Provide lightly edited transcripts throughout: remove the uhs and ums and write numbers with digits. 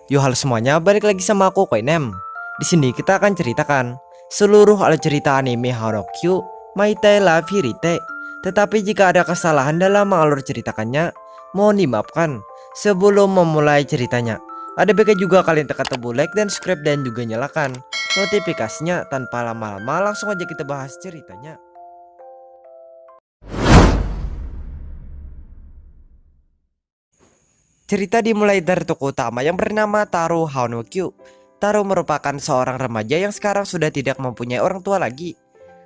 Yo halo semuanya, balik lagi sama aku Koinem. Di sini kita akan ceritakan seluruh alur cerita anime Hanokyu Maite la Firite. Tetapi jika ada kesalahan dalam mengalur ceritakannya, mohon dimaafkan. Sebelum memulai ceritanya, ada baiknya juga kalian tekan tombol like dan subscribe dan juga nyalakan notifikasinya. Tanpa lama-lama langsung aja kita bahas ceritanya. Cerita dimulai dari tokoh utama yang bernama Taro Hanokyu. Taro merupakan seorang remaja yang sekarang sudah tidak mempunyai orang tua lagi.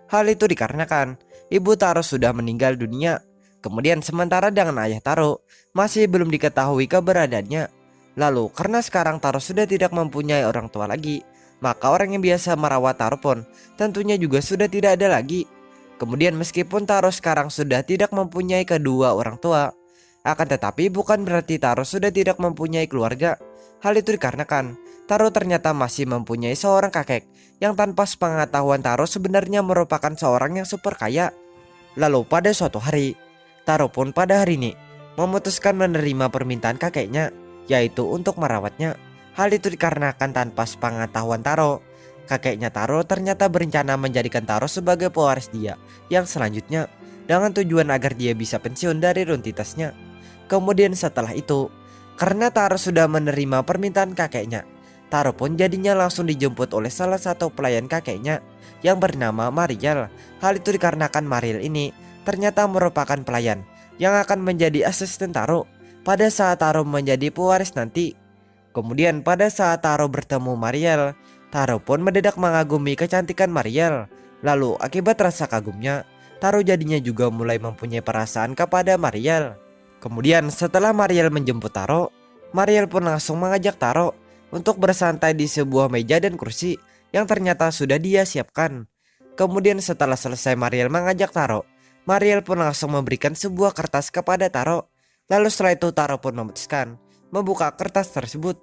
Hal itu dikarenakan ibu Taro sudah meninggal dunia. Kemudian sementara dengan ayah Taro masih belum diketahui keberadaannya. Lalu karena sekarang Taro sudah tidak mempunyai orang tua lagi, maka orang yang biasa merawat Taro pun tentunya juga sudah tidak ada lagi. Kemudian meskipun Taro sekarang sudah tidak mempunyai kedua orang tua, akan tetapi bukan berarti Taro sudah tidak mempunyai keluarga. Hal itu dikarenakan Taro ternyata masih mempunyai seorang kakek yang tanpa sepengetahuan Taro sebenarnya merupakan seorang yang super kaya. Lalu pada suatu hari, Taro pun pada hari ini memutuskan menerima permintaan kakeknya, yaitu untuk merawatnya. Hal itu dikarenakan tanpa sepengetahuan Taro, kakeknya Taro ternyata berencana menjadikan Taro sebagai pewaris dia yang selanjutnya, dengan tujuan agar dia bisa pensiun dari rutinitasnya. Kemudian setelah itu, karena Taro sudah menerima permintaan kakeknya, Taro pun jadinya langsung dijemput oleh salah satu pelayan kakeknya yang bernama Mariel. Hal itu dikarenakan Mariel ini ternyata merupakan pelayan yang akan menjadi asisten Taro pada saat Taro menjadi pewaris nanti. Kemudian pada saat Taro bertemu Mariel, Taro pun mendadak mengagumi kecantikan Mariel. Lalu akibat rasa kagumnya, Taro jadinya juga mulai mempunyai perasaan kepada Mariel. Kemudian setelah Mariel menjemput Taro, Mariel pun langsung mengajak Taro untuk bersantai di sebuah meja dan kursi yang ternyata sudah dia siapkan. Kemudian setelah selesai Mariel mengajak Taro, Mariel pun langsung memberikan sebuah kertas kepada Taro. Lalu setelah itu Taro pun memutuskan membuka kertas tersebut.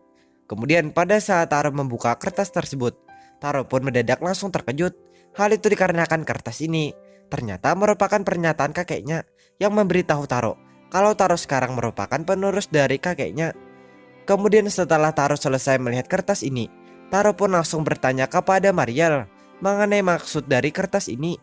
Kemudian pada saat Taro membuka kertas tersebut, Taro pun mendadak langsung terkejut. Hal itu dikarenakan kertas ini ternyata merupakan pernyataan kakeknya yang memberitahu Taro kalau Taro sekarang merupakan penerus dari kakeknya. Kemudian setelah Taro selesai melihat kertas ini, Taro pun langsung bertanya kepada Mariel mengenai maksud dari kertas ini.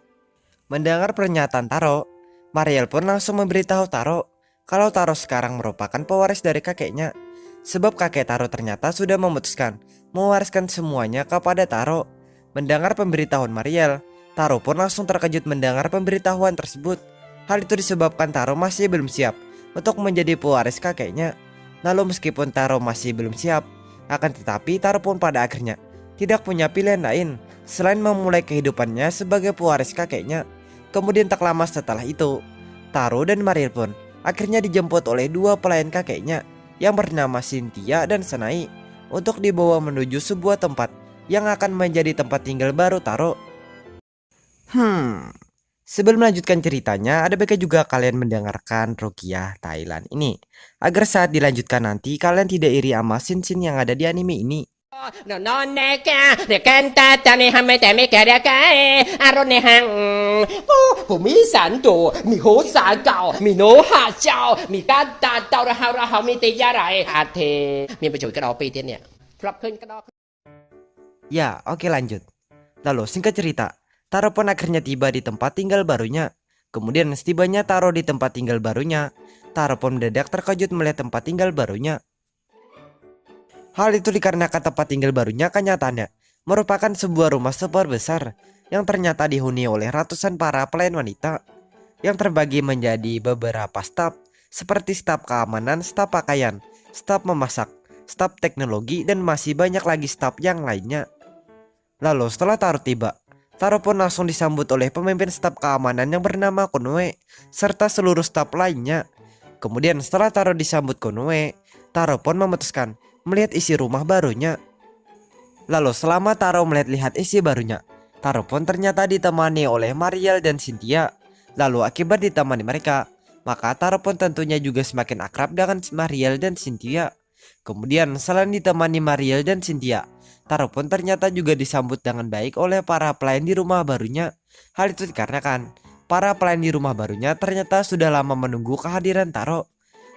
Mendengar pernyataan Taro, Mariel pun langsung memberitahu Taro kalau Taro sekarang merupakan pewaris dari kakeknya. Sebab kakek Taro ternyata sudah memutuskan mewariskan semuanya kepada Taro. Mendengar pemberitahuan Mariel, Taro pun langsung terkejut mendengar pemberitahuan tersebut. Hal itu disebabkan Taro masih belum siap untuk menjadi pewaris kakeknya. Lalu meskipun Taro masih belum siap, akan tetapi Taro pun pada akhirnya tidak punya pilihan lain selain memulai kehidupannya sebagai pewaris kakeknya. Kemudian tak lama setelah itu, Taro dan Mariel pun akhirnya dijemput oleh dua pelayan kakeknya yang bernama Cynthia dan Senai untuk dibawa menuju sebuah tempat yang akan menjadi tempat tinggal baru Taro. Sebelum melanjutkan ceritanya, ada baiknya juga kalian mendengarkan Rukiah Thailand ini agar saat dilanjutkan nanti kalian tidak iri sama scene-scene yang ada di anime ini. No non ne ka de cantata ne hame te me ka de ka aro ne hang fu mi san tu mi ho sa gao mi no ha chao mi ka ta tao ra ha mi te ya rai ha the miไปช่วยcái đó piទៀតនេះ flop ឃើញcái đó. Ya, oke lanjut. Lalu singkat cerita, Taro pun akhirnya tiba di tempat tinggal barunya. Kemudian setibanya Taro di tempat tinggal barunya, Taro pun mendadak terkejut melihat tempat tinggal barunya. Hal itu dikarenakan tempat tinggal barunya kenyataannya merupakan sebuah rumah super besar yang ternyata dihuni oleh ratusan para pelayan wanita yang terbagi menjadi beberapa staf seperti staf keamanan, staf pakaian, staf memasak, staf teknologi, dan masih banyak lagi staf yang lainnya. Lalu setelah Taro tiba, Taro pun langsung disambut oleh pemimpin staf keamanan yang bernama Konoe serta seluruh staf lainnya. Kemudian setelah Taro disambut Konoe, Taro pun memutuskan melihat isi rumah barunya. Lalu selama Taro melihat-lihat isi barunya, Taro pun ternyata ditemani oleh Mariel dan Cynthia. Lalu akibat ditemani mereka, maka Taro pun tentunya juga semakin akrab dengan Mariel dan Cynthia. Kemudian selain ditemani Mariel dan Cynthia, Taro pun ternyata juga disambut dengan baik oleh para pelayan di rumah barunya. Hal itu dikarenakan para pelayan di rumah barunya ternyata sudah lama menunggu kehadiran Taro.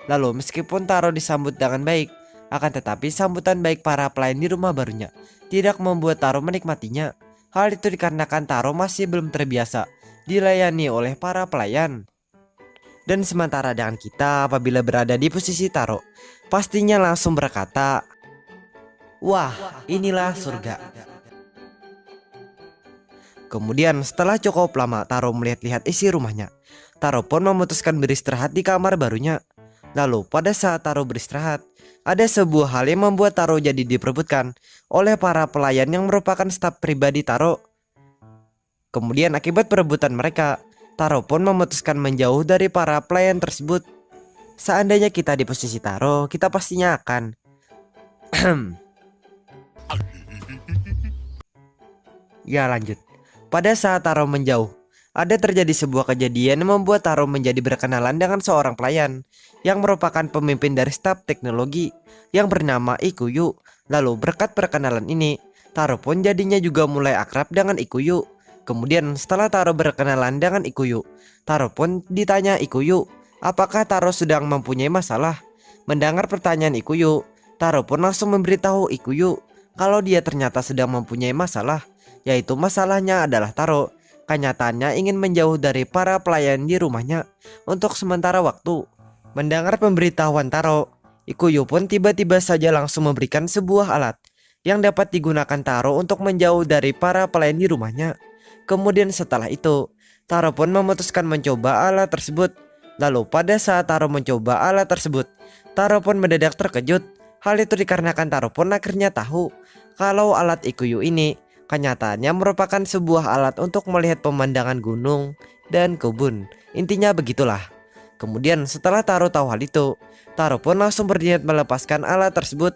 Lalu meskipun Taro disambut dengan baik, Akan tetapi sambutan baik para pelayan di rumah barunya tidak membuat Taro menikmatinya. Hal itu dikarenakan Taro masih belum terbiasa dilayani oleh para pelayan. Dan sementara dengan kita apabila berada di posisi Taro, pastinya langsung berkata, "Wah, inilah surga." Kemudian setelah cukup lama Taro melihat-lihat isi rumahnya, Taro pun memutuskan beristirahat di kamar barunya. Lalu pada saat Taro beristirahat, ada sebuah hal yang membuat Taro jadi diperebutkan oleh para pelayan yang merupakan staf pribadi Taro. Kemudian akibat perebutan mereka, Taro pun memutuskan menjauh dari para pelayan tersebut. Seandainya kita di posisi Taro, kita pastinya akan Ya lanjut. Pada saat Taro menjauh, ada terjadi sebuah kejadian yang membuat Taro menjadi berkenalan dengan seorang pelayan yang merupakan pemimpin dari staf teknologi yang bernama Ikuyu. Lalu berkat perkenalan ini, Taro pun jadinya juga mulai akrab dengan Ikuyu. Kemudian setelah Taro berkenalan dengan Ikuyu, Taro pun ditanya Ikuyu, apakah Taro sedang mempunyai masalah? Mendengar pertanyaan Ikuyu, Taro pun langsung memberitahu Ikuyu kalau dia ternyata sedang mempunyai masalah, yaitu masalahnya adalah Taro kenyataannya ingin menjauh dari para pelayan di rumahnya untuk sementara waktu. Mendengar pemberitahuan Taro, Ikuyu pun tiba-tiba saja langsung memberikan sebuah alat yang dapat digunakan Taro untuk menjauh dari para pelayan di rumahnya. Kemudian setelah itu, Taro pun memutuskan mencoba alat tersebut. Lalu pada saat Taro mencoba alat tersebut, Taro pun mendadak terkejut. Hal itu dikarenakan Taro pun akhirnya tahu kalau alat Ikuyu ini kenyataannya merupakan sebuah alat untuk melihat pemandangan gunung dan kebun. Intinya begitulah. Kemudian setelah Taro tahu hal itu, Taro pun langsung berniat melepaskan alat tersebut.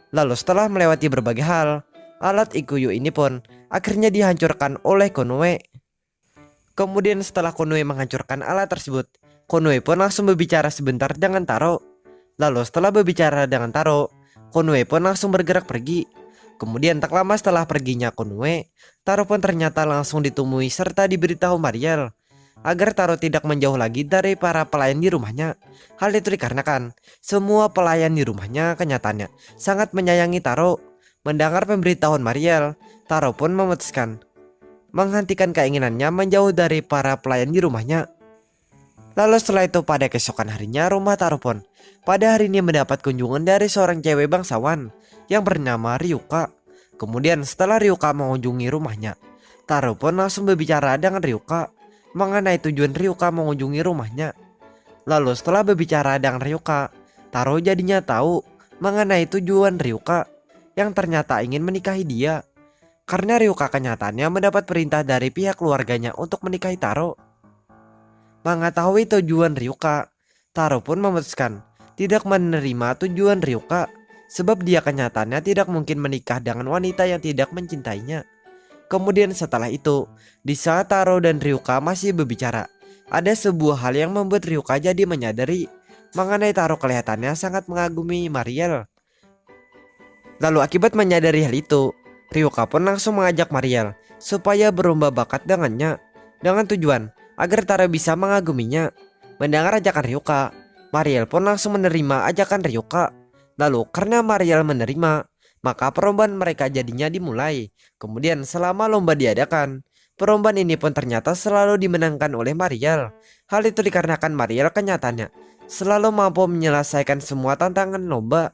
Lalu setelah melewati berbagai hal, alat Ikuyu ini pun akhirnya dihancurkan oleh Konoe. Kemudian setelah Konoe menghancurkan alat tersebut, Konoe pun langsung berbicara sebentar dengan Taro. Lalu setelah berbicara dengan Taro, Konoe pun langsung bergerak pergi. Kemudian tak lama setelah perginya Konoe, Taro pun ternyata langsung ditemui serta diberitahu Mariel agar Taro tidak menjauh lagi dari para pelayan di rumahnya. Hal itu dikarenakan semua pelayan di rumahnya kenyataannya sangat menyayangi Taro. Mendengar pemberitahuan Mariel, Taro pun memutuskan menghentikan keinginannya menjauh dari para pelayan di rumahnya. Lalu setelah itu pada keesokan harinya rumah Taro pun pada hari ini mendapat kunjungan dari seorang cewek bangsawan yang bernama Ryuka. Kemudian setelah Ryuka mengunjungi rumahnya, Taro pun langsung berbicara dengan Ryuka mengenai tujuan Ryuka mengunjungi rumahnya. Lalu setelah berbicara dengan Ryuka, Taro jadinya tahu mengenai tujuan Ryuka yang ternyata ingin menikahi dia. Karena Ryuka kenyataannya mendapat perintah dari pihak keluarganya untuk menikahi Taro. Mengetahui tujuan Ryuka, Taro pun memutuskan tidak menerima tujuan Ryuka sebab dia kenyataannya tidak mungkin menikah dengan wanita yang tidak mencintainya. Kemudian setelah itu, di saat Taro dan Ryuka masih berbicara, ada sebuah hal yang membuat Ryuka jadi menyadari mengenai Taro kelihatannya sangat mengagumi Mariel. Lalu akibat menyadari hal itu, Ryuka pun langsung mengajak Mariel supaya berlomba bakat dengannya dengan tujuan agar Taro bisa mengaguminya. Mendengar ajakan Ryuka, Mariel pun langsung menerima ajakan Ryuka. Lalu karena Mariel menerima, maka perlombaan mereka jadinya dimulai. Kemudian selama lomba diadakan, perlombaan ini pun ternyata selalu dimenangkan oleh Mariel. Hal itu dikarenakan Mariel kenyataannya selalu mampu menyelesaikan semua tantangan lomba.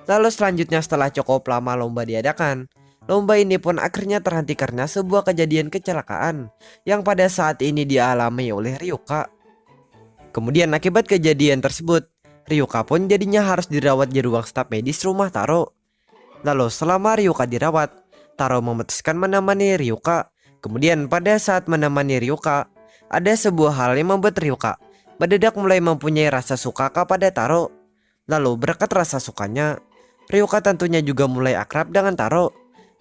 Lalu selanjutnya setelah cukup lama lomba diadakan, lomba ini pun akhirnya terhenti karena sebuah kejadian kecelakaan yang pada saat ini dialami oleh Ryuka. Kemudian akibat kejadian tersebut, Ryuka pun jadinya harus dirawat di ruang staf medis rumah Taro. Lalu selama Ryuka dirawat, Taro memutuskan menemani Ryuka. Kemudian pada saat menemani Ryuka, ada sebuah hal yang membuat Ryuka mendadak mulai mempunyai rasa suka kepada Taro. Lalu berkat rasa sukanya, Ryuka tentunya juga mulai akrab dengan Taro.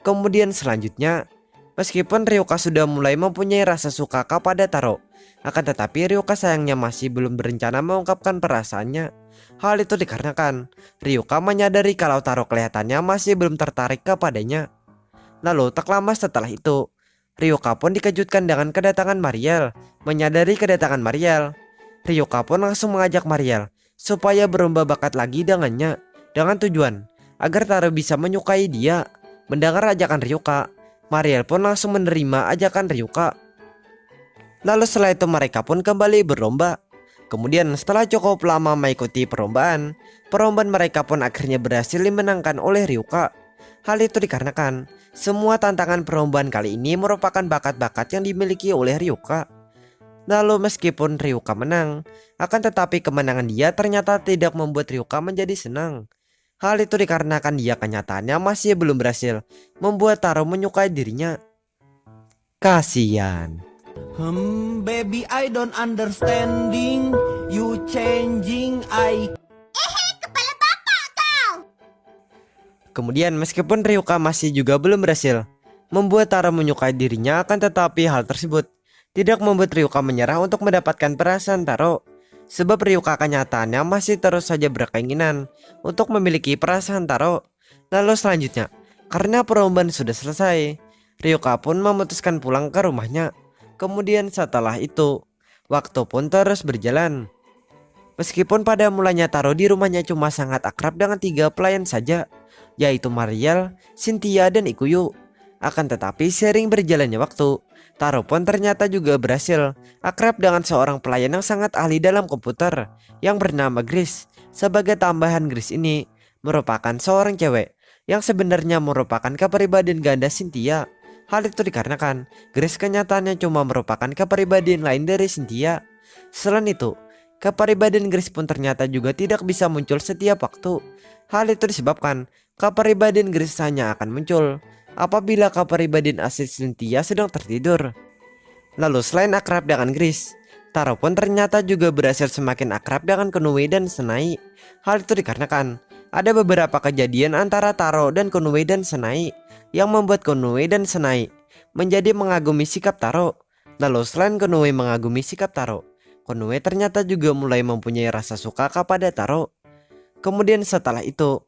Kemudian selanjutnya, meskipun Ryuka sudah mulai mempunyai rasa suka kepada Taro, akan tetapi Ryuka sayangnya masih belum berencana mengungkapkan perasaannya. Hal itu dikarenakan Ryuka menyadari kalau Taro kelihatannya masih belum tertarik kepadanya. Lalu tak lama setelah itu, Ryuka pun dikejutkan dengan kedatangan Mariel. Menyadari kedatangan Mariel, Ryuka pun langsung mengajak Mariel supaya berlomba bakat lagi dengannya. dengan tujuan agar Taro bisa menyukai dia. Mendengar ajakan Ryuka, Mariel pun langsung menerima ajakan Ryuka. Lalu setelah itu mereka pun kembali berlomba. Kemudian setelah cukup lama mengikuti perlombaan mereka pun akhirnya berhasil dimenangkan oleh Ryuka. Hal itu dikarenakan semua tantangan perlombaan kali ini merupakan bakat-bakat yang dimiliki oleh Ryuka. Lalu meskipun Ryuka menang, akan tetapi kemenangan dia ternyata tidak membuat Ryuka menjadi senang. Hal itu dikarenakan dia kenyataannya masih belum berhasil membuat Taro menyukai dirinya. Kasian. Baby, I don't understanding. You changing, I. Kemudian meskipun Ryuka masih juga belum berhasil membuat Taro menyukai dirinya, akan tetapi hal tersebut tidak membuat Ryuka menyerah untuk mendapatkan perasaan Taro. Sebab Ryuka kenyataannya masih terus saja berkeinginan untuk memiliki perasaan Taro. Lalu selanjutnya, karena perlombaan sudah selesai, Ryuka pun memutuskan pulang ke rumahnya. Kemudian setelah itu, waktu pun terus berjalan. Meskipun pada mulanya Taro di rumahnya cuma sangat akrab dengan 3 pelayan saja, yaitu Mariel, Cynthia, dan Ikuyu. Akan tetapi sering berjalannya waktu, Taro pun ternyata juga berhasil akrab dengan seorang pelayan yang sangat ahli dalam komputer yang bernama Grace. Sebagai tambahan, Grace ini merupakan seorang cewek yang sebenarnya merupakan kepribadian ganda Cynthia. Hal itu dikarenakan Grace kenyataannya cuma merupakan kepribadian lain dari Cynthia. Selain itu, kepribadian Grace pun ternyata juga tidak bisa muncul setiap waktu. Hal itu disebabkan kepribadian Grace hanya akan muncul apabila kepribadian asli Cynthia sedang tertidur. Lalu selain akrab dengan Grace, Taro pun ternyata juga berhasil semakin akrab dengan Konoe dan Senai. Hal itu dikarenakan ada beberapa kejadian antara Taro dan Konoe dan Senai yang membuat Konoe dan Senai menjadi mengagumi sikap Taro. Lalu selain Konoe mengagumi sikap Taro, Konoe ternyata juga mulai mempunyai rasa suka kepada Taro. Kemudian setelah itu,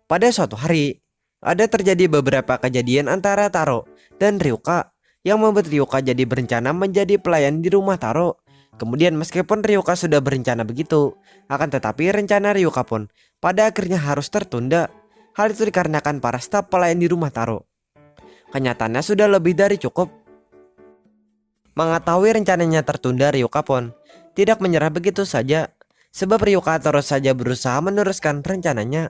pada suatu hari, ada terjadi beberapa kejadian antara Taro dan Ryuka yang membuat Ryuka jadi berencana menjadi pelayan di rumah Taro. Kemudian meskipun Ryuka sudah berencana begitu, akan tetapi rencana Ryuka pun pada akhirnya harus tertunda. Hal itu dikarenakan para staf pelayan di rumah Taro kenyataannya sudah lebih dari cukup. Mengetahui rencananya tertunda, Ryuka pun tidak menyerah begitu saja, sebab Ryuka terus saja berusaha meneruskan rencananya.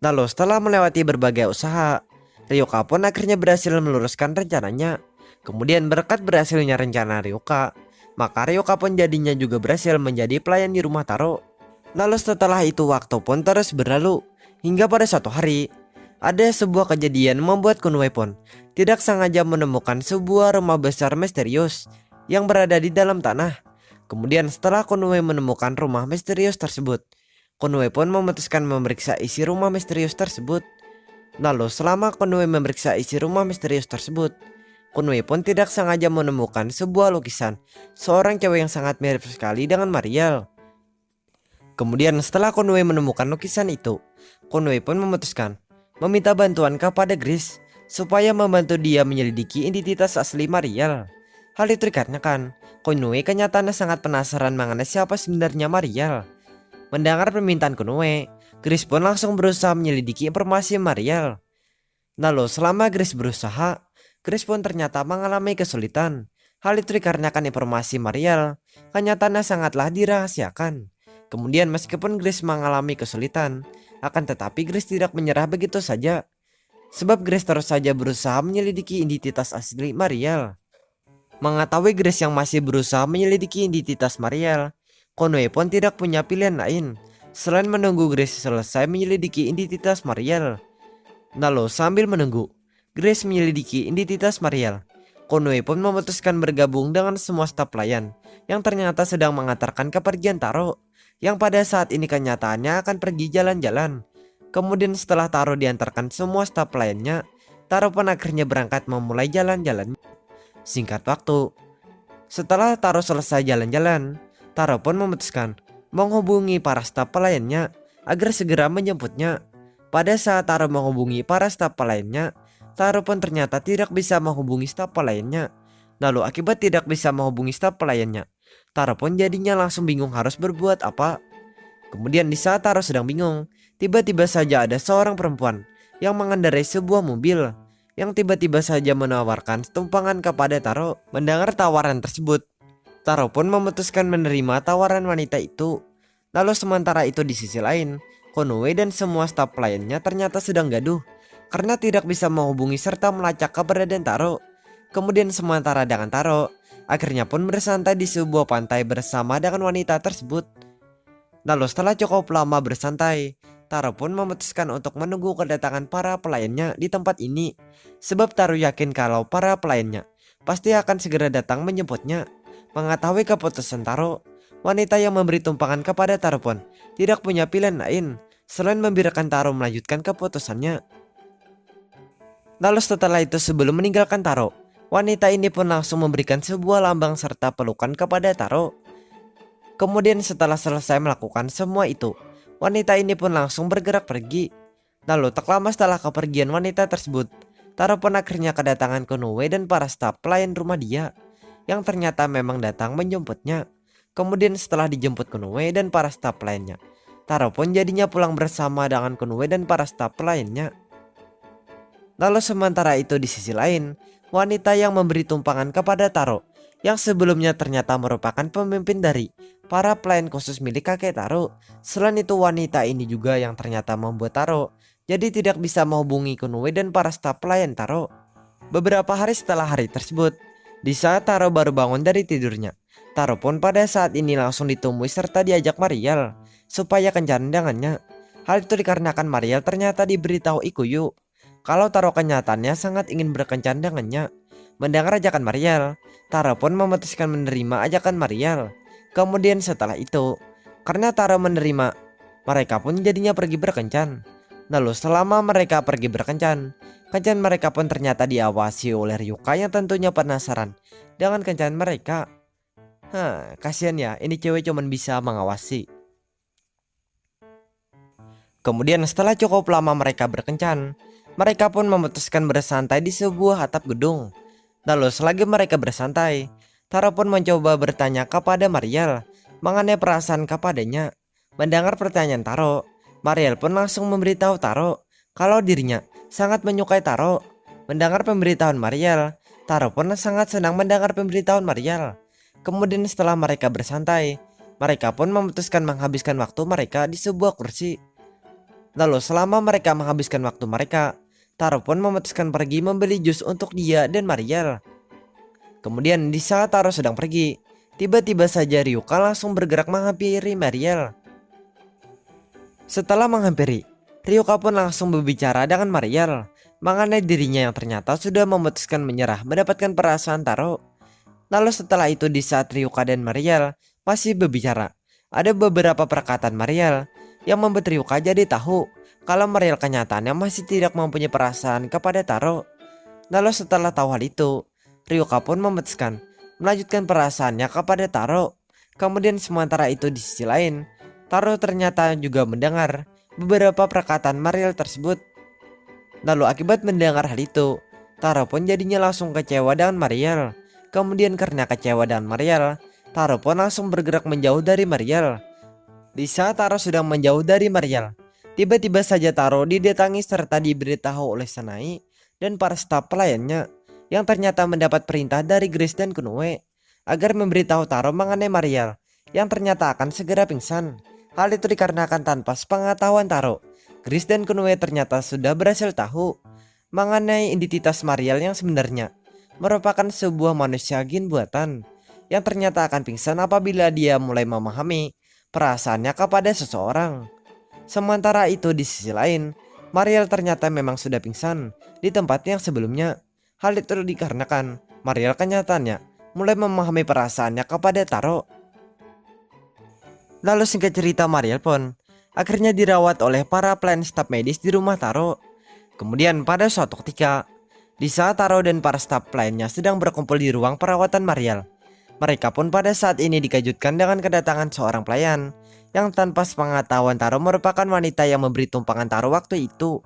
Lalu setelah melewati berbagai usaha, Ryuka pun akhirnya berhasil meluruskan rencananya. Kemudian berkat berhasilnya rencana Ryuka, maka Ryuka pun jadinya juga berhasil menjadi pelayan di rumah Taro. Lalu setelah itu waktu pun terus berlalu, hingga pada suatu hari ada sebuah kejadian membuat Konoe pun tidak sengaja menemukan sebuah rumah besar misterius yang berada di dalam tanah. Kemudian setelah Konoe menemukan rumah misterius tersebut, Konoe pun memutuskan memeriksa isi rumah misterius tersebut. Lalu selama Konoe memeriksa isi rumah misterius tersebut, Konoe pun tidak sengaja menemukan sebuah lukisan seorang cewek yang sangat mirip sekali dengan Mariel. Kemudian setelah Konoe menemukan lukisan itu, Konoe pun memutuskan meminta bantuan kepada Grace supaya membantu dia menyelidiki identitas asli Mariel. Hal itu dikarenakan Konoe kenyataannya sangat penasaran mengenai siapa sebenarnya Mariel. Mendengar permintaan Konoe, Grace pun langsung berusaha menyelidiki informasi Mariel. Lalu selama Grace berusaha, Grace pun ternyata mengalami kesulitan. Hal itu dikarenakan informasi Mariel kenyataannya sangatlah dirahasiakan. Kemudian meskipun Grace mengalami kesulitan, akan tetapi Grace tidak menyerah begitu saja. Sebab Grace terus saja berusaha menyelidiki identitas asli Mariel. Mengetahui Grace yang masih berusaha menyelidiki identitas Mariel, Konoe pun tidak punya pilihan lain selain menunggu Grace selesai menyelidiki identitas Mariel. Lalu sambil menunggu Grace menyelidiki identitas Mariel, Konoe pun memutuskan bergabung dengan semua staf pelayan yang ternyata sedang mengantarkan kepergian Taro, yang pada saat ini kenyataannya akan pergi jalan-jalan. Kemudian setelah Taro diantarkan semua staf pelayannya, Taro pun akhirnya berangkat memulai jalan-jalan. Singkat waktu, setelah Taro selesai jalan-jalan, Taro pun memutuskan menghubungi para staf pelayannya agar segera menjemputnya. Pada saat Taro menghubungi para staf pelayannya, Taro pun ternyata tidak bisa menghubungi staf pelayannya. Lalu akibat tidak bisa menghubungi staf pelayannya, Taro pun jadinya langsung bingung harus berbuat apa. Kemudian di saat Taro sedang bingung, tiba-tiba saja ada seorang perempuan yang mengendarai sebuah mobil yang tiba-tiba saja menawarkan tumpangan kepada Taro. Mendengar tawaran tersebut, Taro pun memutuskan menerima tawaran wanita itu. Lalu sementara itu di sisi lain, Konoe dan semua staf pelayannya ternyata sedang gaduh karena tidak bisa menghubungi serta melacak keberadaan Taro. Kemudian sementara dengan Taro, akhirnya pun bersantai di sebuah pantai bersama dengan wanita tersebut. Lalu setelah cukup lama bersantai, Taro pun memutuskan untuk menunggu kedatangan para pelayannya di tempat ini. Sebab Taro yakin kalau para pelayannya pasti akan segera datang menjemputnya. Mengetahui keputusan Taro, wanita yang memberi tumpangan kepada Taro pun tidak punya pilihan lain selain membiarkan Taro melanjutkan keputusannya. Lalu setelah itu sebelum meninggalkan Taro, wanita ini pun langsung memberikan sebuah lambang serta pelukan kepada Taro. Kemudian setelah selesai melakukan semua itu, wanita ini pun langsung bergerak pergi. Lalu tak lama setelah kepergian wanita tersebut, Taro pun akhirnya kedatangan Konoe dan para staf pelayan rumah dia yang ternyata memang datang menjemputnya. Kemudian setelah dijemput Konoe dan para staf pelayannya, Taro pun jadinya pulang bersama dengan Konoe dan para staf pelayannya. Lalu sementara itu di sisi lain, wanita yang memberi tumpangan kepada Taro yang sebelumnya ternyata merupakan pemimpin dari para pelayan khusus milik kakek Taro. Selain itu wanita ini juga yang ternyata membuat Taro jadi tidak bisa menghubungi Konoe dan para staf pelayan Taro. Beberapa hari setelah hari tersebut, di saat Taro baru bangun dari tidurnya, Taro pun pada saat ini langsung ditemui serta diajak Mariel supaya kencan dengannya. Hal itu dikarenakan Mariel ternyata diberitahu Ikuyu kalau Taro kenyataannya sangat ingin berkencan dengannya. Mendengar ajakan Mariel, Taro pun memutuskan menerima ajakan Mariel. Kemudian setelah itu, karena Taro menerima, mereka pun jadinya pergi berkencan. Lalu selama mereka pergi berkencan, kencan mereka pun ternyata diawasi oleh Ryuka yang tentunya penasaran dengan kencan mereka. Kasihan ya, ini cewek cuman bisa mengawasi. Kemudian setelah cukup lama mereka berkencan, mereka pun memutuskan bersantai di sebuah atap gedung. Lalu selagi mereka bersantai, Taro pun mencoba bertanya kepada Mariel mengenai perasaan kepadanya. Mendengar pertanyaan Taro, Mariel pun langsung memberitahu Taro kalau dirinya sangat menyukai Taro. Mendengar pemberitahuan Mariel, Taro pun sangat senang mendengar pemberitahuan Mariel. Kemudian setelah mereka bersantai, mereka pun memutuskan menghabiskan waktu mereka di sebuah kursi. Lalu selama mereka menghabiskan waktu mereka, Taro pun memutuskan pergi membeli jus untuk dia dan Mariel. Kemudian di saat Taro sedang pergi, tiba-tiba saja Ryuka langsung bergerak menghampiri Mariel. Setelah menghampiri, Ryuka pun langsung berbicara dengan Mariel mengenai dirinya yang ternyata sudah memutuskan menyerah mendapatkan perasaan Taro. Lalu setelah itu di saat Ryuka dan Mariel masih berbicara, ada beberapa perkataan Mariel yang membuat Ryuka jadi tahu kalau Mariel kenyataannya masih tidak mempunyai perasaan kepada Taro. Lalu setelah tahu hal itu, Ryuka pun memutuskan melanjutkan perasaannya kepada Taro. Kemudian sementara itu di sisi lain, Taro ternyata juga mendengar beberapa perkataan Mariel tersebut. Lalu akibat mendengar hal itu, Taro pun jadinya langsung kecewa dengan Mariel. Kemudian karena kecewa dengan Mariel, Taro pun langsung bergerak menjauh dari Mariel. Di saat Taro sedang menjauh dari Mariel, tiba-tiba saja Taro didatangi serta diberitahu oleh Sanai dan para staf pelayannya yang ternyata mendapat perintah dari Grace dan Konoe agar memberitahu Taro mengenai Mariel yang ternyata akan segera pingsan. Hal itu dikarenakan tanpa sepengetahuan Taro, Grace dan Konoe ternyata sudah berhasil tahu mengenai identitas Mariel yang sebenarnya merupakan sebuah manusia jin buatan yang ternyata akan pingsan apabila dia mulai memahami perasaannya kepada seseorang. Sementara itu di sisi lain, Mariel ternyata memang sudah pingsan di tempat yang sebelumnya. Hal itu dikarenakan Mariel kenyataannya mulai memahami perasaannya kepada Taro. Lalu singkat cerita, Mariel pun akhirnya dirawat oleh para pelayan staf medis di rumah Taro. Kemudian pada suatu ketika, di saat Taro dan para staf pelayannya sedang berkumpul di ruang perawatan Mariel, mereka pun pada saat ini dikejutkan dengan kedatangan seorang pelayan yang tanpa sepengetahuan Taro merupakan wanita yang memberi tumpangan Taro waktu itu.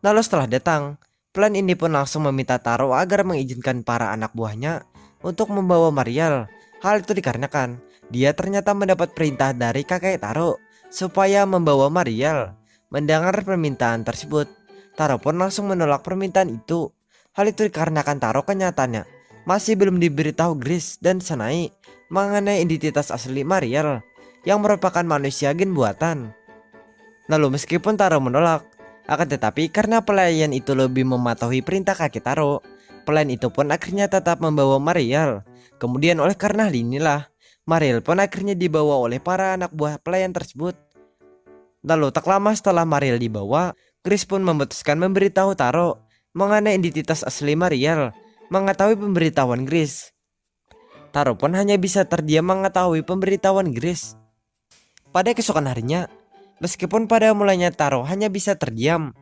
Lalu setelah datang, pelayan ini pun langsung meminta Taro agar mengizinkan para anak buahnya untuk membawa Mariel. Hal itu dikarenakan dia ternyata mendapat perintah dari kakek Taro supaya membawa Mariel. Mendengar permintaan tersebut, Taro pun langsung menolak permintaan itu. Hal itu dikarenakan Taro kenyataannya masih belum diberitahu Grace dan Sanai mengenai identitas asli Mariel yang merupakan manusia gen buatan. Lalu meskipun Taro menolak, akan tetapi karena pelayan itu lebih mematuhi perintah kakek Taro, pelayan itu pun akhirnya tetap membawa Mariel. Kemudian oleh karena hal inilah, Mariel pun akhirnya dibawa oleh para anak buah pelayan tersebut. Lalu tak lama setelah Mariel dibawa, Grace pun memutuskan memberitahu Taro mengenai identitas asli Mariel. Mengetahui pemberitahuan Grace, Taro pun hanya bisa terdiam mengetahui pemberitahuan Grace. Pada keesokan harinya, meskipun pada mulanya Taro hanya bisa terdiam,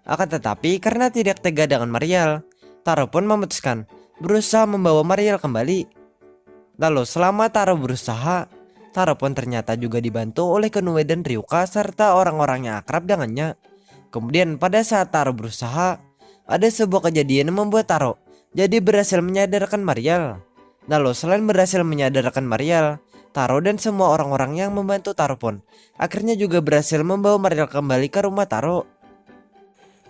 akan tetapi karena tidak tega dengan Mariel, Taro pun memutuskan berusaha membawa Mariel kembali. Lalu selama Taro berusaha, Taro pun ternyata juga dibantu oleh Kenue dan Ryuka serta orang-orang yang akrab dengannya. Kemudian pada saat Taro berusaha, ada sebuah kejadian yang membuat Taro jadi berhasil menyadarkan Mariel. Lalu selain berhasil menyadarkan Mariel, Taro dan semua orang-orang yang membantu Taro pun akhirnya juga berhasil membawa Mariel kembali ke rumah Taro.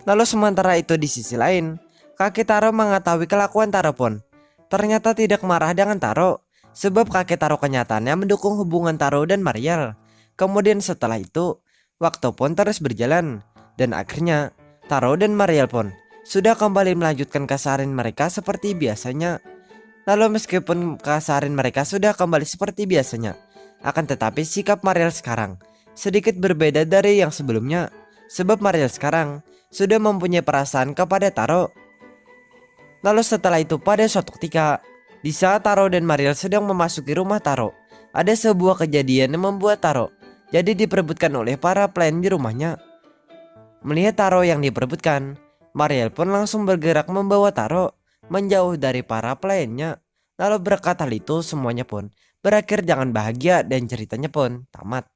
Lalu sementara itu di sisi lain, kakek Taro mengetahui kelakuan Taro pun ternyata tidak marah dengan Taro, sebab kakek Taro kenyataannya mendukung hubungan Taro dan Mariel. Kemudian setelah itu, waktu pun terus berjalan dan akhirnya Taro dan Mariel pun sudah kembali melanjutkan keseharian mereka seperti biasanya. Lalu meskipun keseharian mereka sudah kembali seperti biasanya, akan tetapi sikap Mariel sekarang sedikit berbeda dari yang sebelumnya, sebab Mariel sekarang sudah mempunyai perasaan kepada Taro. Lalu setelah itu pada suatu ketika, di saat Taro dan Mariel sedang memasuki rumah Taro, ada sebuah kejadian yang membuat Taro jadi diperebutkan oleh para pelayan di rumahnya. Melihat Taro yang diperebutkan, Mariel pun langsung bergerak membawa Taro menjauh dari para pelayannya. Lalu berkat hal itu semuanya pun berakhir dengan bahagia dan ceritanya pun tamat.